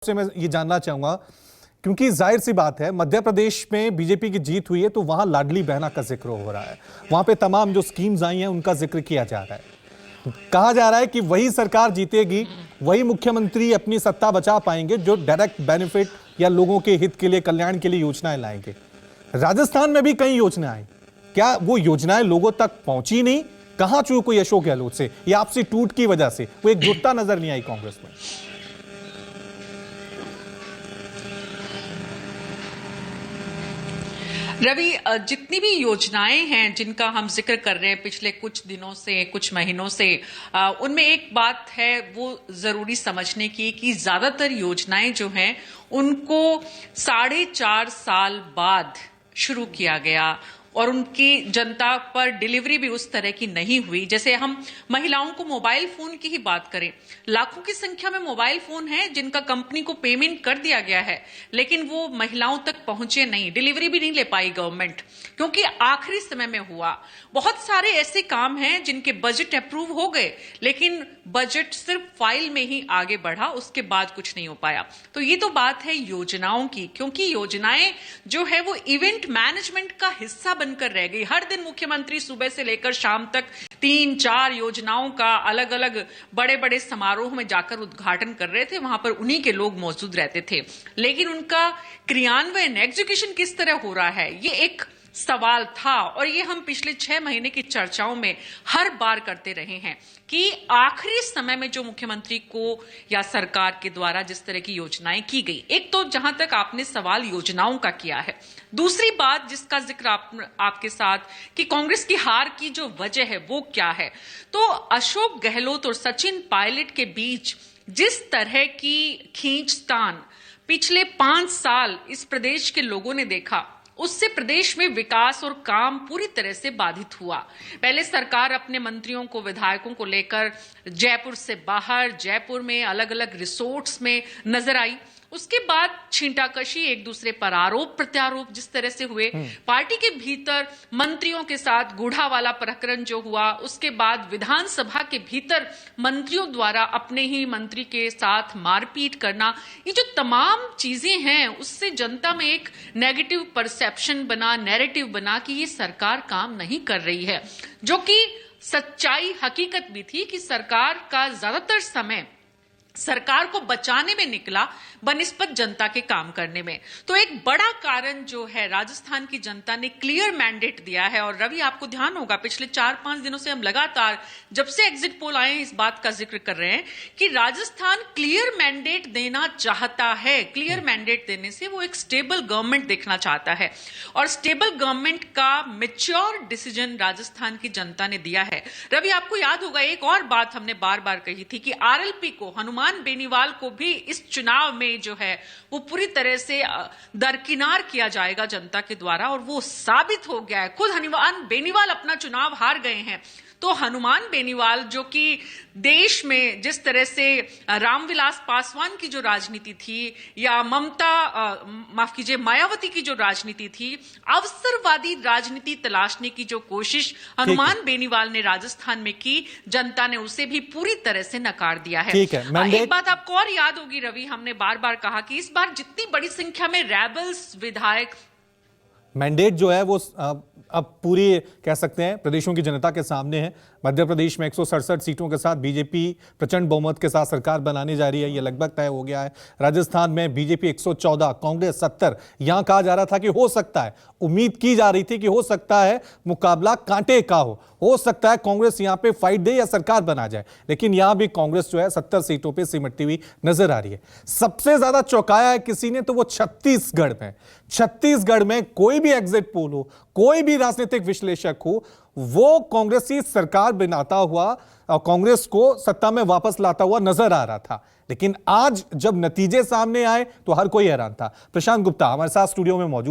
आपसे मैं ये जानना चाहूंगा, क्योंकि जाहिर सी बात है मध्य प्रदेश में बीजेपी की जीत हुई है तो वहां लाडली बहना का जिक्र हो रहा है, वहां पे तमाम जो स्कीम्स आई हैं उनका जिक्र किया जा रहा है। कहा जा रहा है कि वही सरकार जीतेगी, वही मुख्यमंत्री अपनी सत्ता बचा पाएंगे जो डायरेक्ट बेनिफिट या लोगों के हित के लिए, कल्याण के लिए योजनाएं लाएंगे। राजस्थान में भी कई योजनाएं, क्या वो योजनाएं लोगों तक पहुंची नहीं? कहां चूक हुई अशोक गहलोत से? या आपसी टूट की वजह से वो एकजुटता नजर नहीं आई कांग्रेस में? रवि, जितनी भी योजनाएं हैं जिनका हम जिक्र कर रहे हैं पिछले कुछ दिनों से, कुछ महीनों से, उनमें एक बात है वो जरूरी समझने की कि ज्यादातर योजनाएं जो हैं उनको 4.5 साल बाद शुरू किया गया और उनकी जनता पर डिलीवरी भी उस तरह की नहीं हुई। जैसे हम महिलाओं को मोबाइल फोन की ही बात करें, लाखों की संख्या में मोबाइल फोन हैं जिनका कंपनी को पेमेंट कर दिया गया है, लेकिन वो महिलाओं तक पहुंचे नहीं, डिलीवरी भी नहीं ले पाई गवर्नमेंट, क्योंकि आखिरी समय में हुआ। बहुत सारे ऐसे काम हैं जिनके बजट अप्रूव हो गए, लेकिन बजट सिर्फ फाइल में ही आगे बढ़ा, उसके बाद कुछ नहीं हो पाया। तो ये तो बात है योजनाओं की, क्योंकि योजनाएं जो है वो इवेंट मैनेजमेंट का हिस्सा बनकर रह गई। हर दिन मुख्यमंत्री सुबह से लेकर शाम तक 3-4 योजनाओं का अलग अलग बड़े बड़े समारोह में जाकर उद्घाटन कर रहे थे, वहां पर उन्हीं के लोग मौजूद रहते थे, लेकिन उनका क्रियान्वयन, एग्जीक्यूशन किस तरह हो रहा है, ये एक सवाल था। और ये हम पिछले 6 महीने की चर्चाओं में हर बार करते रहे हैं कि आखिरी समय में जो मुख्यमंत्री को या सरकार के द्वारा जिस तरह की योजनाएं की गई, एक तो जहां तक आपने सवाल योजनाओं का किया है, दूसरी बात जिसका जिक्र आपके साथ कि कांग्रेस की हार की जो वजह है वो क्या है, तो अशोक गहलोत और सचिन पायलट के बीच जिस तरह की खींचतान पिछले 5 साल इस प्रदेश के लोगों ने देखा, उससे प्रदेश में विकास और काम पूरी तरह से बाधित हुआ। पहले सरकार अपने मंत्रियों को, विधायकों को लेकर जयपुर से बाहर, जयपुर में अलग अलग रिसोर्ट्स में नजर आई। उसके बाद छींटाकशी, एक दूसरे पर आरोप प्रत्यारोप जिस तरह से हुए, पार्टी के भीतर मंत्रियों के साथ गूढ़ा वाला प्रकरण जो हुआ, उसके बाद विधानसभा के भीतर मंत्रियों द्वारा अपने ही मंत्री के साथ मारपीट करना, ये जो तमाम चीजें हैं उससे जनता में एक नेगेटिव परसेप्शन बना, नैरेटिव बना कि ये सरकार काम नहीं कर रही है, जो कि सच्चाई हकीकत भी थी कि सरकार का ज्यादातर समय सरकार को बचाने में निकला बनिस्बत जनता के काम करने में। तो एक बड़ा कारण जो है, राजस्थान की जनता ने क्लियर मैंडेट दिया है। और रवि, आपको ध्यान होगा पिछले 4-5 दिनों से हम लगातार, जब से एग्जिट पोल आए हैं, इस बात का जिक्र कर रहे हैं कि राजस्थान क्लियर मैंडेट देना चाहता है। क्लियर मैंडेट देने से वो एक स्टेबल गवर्नमेंट देखना चाहता है, और स्टेबल गवर्नमेंट का मैच्योर डिसीजन राजस्थान की जनता ने दिया है। रवि, आपको याद होगा एक और बात हमने बार बार कही थी कि आरएलपी को, हनुमान बेनीवाल को भी इस चुनाव में जो है वो पूरी तरह से दरकिनार किया जाएगा जनता के द्वारा, और वो साबित हो गया है। खुद हनुमान बेनीवाल अपना चुनाव हार गए हैं। तो हनुमान बेनीवाल, जो कि देश में जिस तरह से रामविलास पासवान की जो राजनीति थी, या मायावती की जो राजनीति थी, अवसरवादी राजनीति तलाशने की जो कोशिश हनुमान बेनीवाल ने राजस्थान में की, जनता ने उसे भी पूरी तरह से नकार दिया है। एक बात आपको और याद होगी रवि, हमने बार बार कहा कि इस बार जितनी बड़ी संख्या में रेबल्स विधायक, मैंडेट जो है वो अब पूरी कह सकते हैं प्रदेशों की जनता के सामने है। मध्य प्रदेश में 167 सीटों के साथ बीजेपी प्रचंड बहुमत के साथ सरकार बनाने जा रही है, यह लगभग तय हो गया है। राजस्थान में बीजेपी 114, कांग्रेस 70। यहां कहा जा रहा था कि हो सकता है, उम्मीद की जा रही थी कि हो सकता है मुकाबला कांटे का हो सकता है कांग्रेस यहां पे फाइट दे या सरकार बना जाए, लेकिन यहां भी कांग्रेस जो है 70 सीटों पे सिमटती हुई नजर आ रही है। सबसे ज्यादा चौंकाया है किसी ने तो वो छत्तीसगढ़ में। छत्तीसगढ़ में कोई भी एग्जिट पोल हो, कोई भी राजनीतिक विश्लेषक हो, वो कांग्रेसी सरकार बनाता हुआ और कांग्रेस को सत्ता में वापस लाता हुआ नजर आ रहा था। लेकिन आज जब नतीजे सामने आए तो हर कोई हैरान था। प्रशांत गुप्ता हमारे साथ स्टूडियो में मौजूद